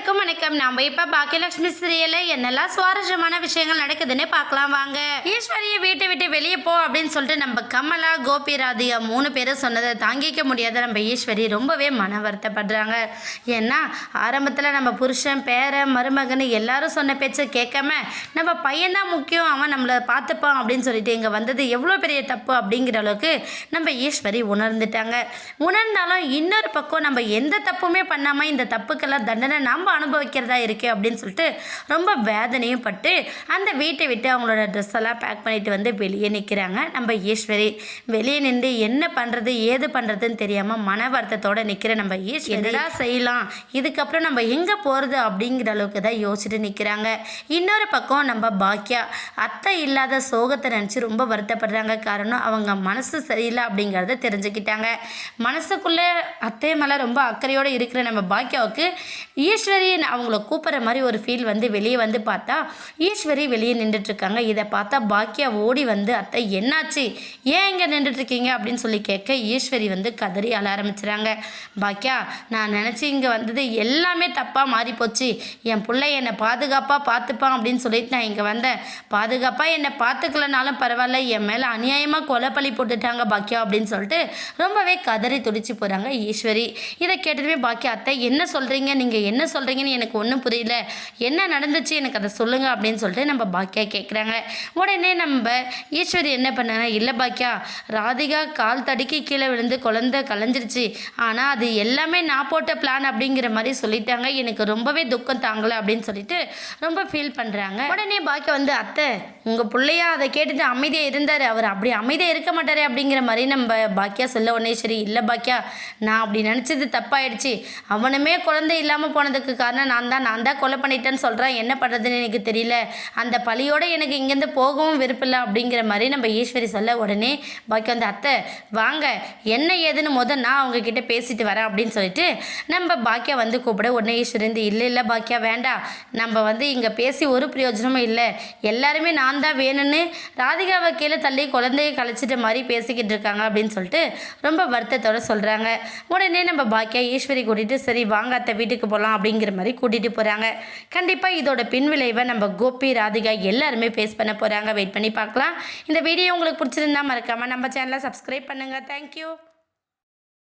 அனைவருக்கும் வணக்கம். நம்ம இப்ப பாக்கியலட்சுமி சீரியல்ல என்னெல்லாம் சுவாரஸ்யமான விஷயங்கள் நடக்குதுன்னு பார்க்கலாம் வாங்க. ஈஸ்வரியை வீட்டை விட்டு வெளியே போ அப்படின்னு சொல்லிட்டு நம்ம கமலா, கோபி, ராதிகா 3 பேரும் சொன்னதை தாங்கிக்க முடியாத நம்ம ஈஸ்வரி ரொம்பவே மன வருத்தப்படுறாங்க. ஏன்னா ஆரம்பத்தில் நம்ம புருஷன், பேரன், மருமகன் எல்லாரும் சொன்ன பேச்சை கேட்காம நம்ம பையன்தான் முக்கியம், அவன் நம்மளை பார்த்துப்பான் அப்படின்னு சொல்லிட்டு இங்கே வந்தது எவ்வளோ பெரிய தப்பு அப்படிங்கிற அளவுக்கு நம்ம ஈஸ்வரி உணர்ந்துட்டாங்க. உணர்ந்தாலும் இன்னொரு பக்கம் நம்ம எந்த தப்புமே பண்ணாமல் இந்த தப்புக்கெல்லாம் தண்டனை நம்ம அனுபவிக்கிறதா இருக்கு அப்படின்னு சொல்லிட்டு ரொம்ப வேதனையும் பட்டு அந்த வீட்டை விட்டு அவங்களோட ட்ரெஸ் எல்லாம் பேக் பண்ணிட்டு வந்து வெளியே நிற்கிறாங்க. நம்ம ஈஸ்வரி வெளியே நின்று என்ன பண்ணுறது ஏது பண்ணுறதுன்னு தெரியாமல் மன வருத்தத்தோடு நிற்கிற நம்ம ஈஸ்வரி என்னடா செய்யலாம், இதுக்கப்புறம் நம்ம எங்கே போகிறது அப்படிங்கிற அளவுக்கு தான் யோசிச்சுட்டு நிற்கிறாங்க. இன்னொரு பக்கம் நம்ம பாக்கியா அத்தை இல்லாத சோகத்தை நினச்சி ரொம்ப வருத்தப்படுறாங்க. காரணம் அவங்க மனசு சரியில்லை அப்படிங்கிறத தெரிஞ்சுக்கிட்டாங்க. மனசுக்குள்ளே அத்தை மேலே ரொம்ப அக்கறையோடு இருக்கிற நம்ம பாக்கியாவுக்கு ஈஸ்வரி அவங்கள கூப்பிட்ற மாதிரி ஒரு ஃபீல் வந்து வெளியே வந்து பார்த்தா ஈஸ்வரி வெளியே நின்றுட்டுருக்காங்க. இதை பார்த்தா பாக்கியா ஓடி வந்து அத்தை என்னாச்சு, ஏன் இங்கே நின்றுட்டுருக்கீங்க அப்படின்னு சொல்லி கேட்க ஈஸ்வரி வந்து கதறி அழ ஆரம்பிச்சுறாங்க. பாக்கியா, நான் நினச்சி இங்கே வந்தது எல்லாமே தப்பாக மாறி போச்சு. என் பிள்ளை என்னை பாதுகாப்பாக பார்த்துப்பான் அப்படின்னு சொல்லிட்டு நான் இங்கே வந்தேன். பாதுகாப்பாக என்னை பார்த்துக்கலனாலும் பரவாயில்ல, என் மேலே அநியாயமாக கொலைப்பள்ளி போட்டுட்டாங்க பாக்கியா அப்படின்னு சொல்லிட்டு ரொம்பவே கதறி துடிச்சு போகிறாங்க ஈஸ்வரி. இதை கேட்டதுமே பாக்கியா, அத்தை என்ன சொல்கிறீங்க, நீங்கள் என்ன சொல்கிறீங்கன்னு எனக்கு ஒன்றும் புரியல, என்ன நடந்துச்சு எனக்கு அதை சொல்லுங்கள் அப்படின்னு சொல்லிட்டு நம்ம பாக்கியா கேட்குறாங்க. உடனே நம்ம ஈஸ்வரி என்ன பண்ணாங்க, இல்லை பாக்கியா, ராதிகா கால் தடுக்கி கீழே விழுந்து குழந்தை கலைஞ்சிருச்சு, ஆனால் அது எல்லாமே நான் போட்ட பிளான் அப்படிங்கிற மாதிரி சொல்லிட்டாங்க, எனக்கு ரொம்பவே துக்கம் தாங்கலை அப்படின்னு சொல்லிட்டு ரொம்ப ஃபீல் பண்ணுறாங்க. உடனே பாக்கியா வந்து, அத்தை உங்கள் பிள்ளையா அதை கேட்டுட்டு அமைதியாக இருந்தார், அவர் அப்படி அமைதியாக இருக்க மாட்டார் அப்படிங்கிற மாதிரி நம்ம பாக்கியா சொல்ல. உடனே சரி, இல்லை பாக்கியா, நான் அப்படி நினச்சது தப்பாயிடுச்சு, அவனுமே குழந்தை இல்லாமல் போனதுக்கு காரணம் நான் தான் கொலை பண்ணிட்டேன்னு சொல்கிறேன், என்ன பண்ணுறதுன்னு எனக்கு தெரியல, அந்த பழியோடு எனக்கு இங்கேருந்து போகவும் விருப்பமில்லை அப்படிங்கிற மாதிரி நம்ம ஈஸ்வரி சொல்ல. உடனே பாக்கியா வந்து, அத்தை வாங்க என்ன ஏதுன்னு நான் அவங்கக்கிட்ட பேசிட்டு வரேன் அப்படின்னு சொல்லிட்டு நம்ம பாக்கியா வந்து கூப்பிட. உடனே ஈஸ்வரி வந்து, இல்லை பாக்கியா வேண்டாம், நம்ம வந்து இங்கே பேசி ஒரு பிரயோஜனமும் இல்லை, எல்லாருமே நான் தான் வேணும்னு ராதிகாவை கீழே தள்ளி குழந்தையை கழிச்சிட்ட மாதிரி பேசிக்கிட்டு இருக்காங்க அப்படின்னு சொல்லிட்டு ரொம்ப வருத்தத்தோடு சொல்கிறாங்க. உடனே நம்ம பாக்கியா ஈஸ்வரி கூட்டிகிட்டு சரி வாங்க அத்தை வீட்டுக்கு போகலாம் அப்படிங்கிற மாதிரி கூட்டிகிட்டு போகிறாங்க. கண்டிப்பாக இதோட பின்விளைவை நம்ம கோபி, ராதிகா எல்லாருமே ஃபேஸ் பண்ண போகிறாங்க. வெயிட் பண்ணி பார்க்கலாம். இந்த வீடியோ உங்களுக்கு பிடிச்சிருந்தா மறக்காமல் நம்ம சேனலை சப்ஸ்கிரைப் பண்ணுங்கள். தேங்க்யூ.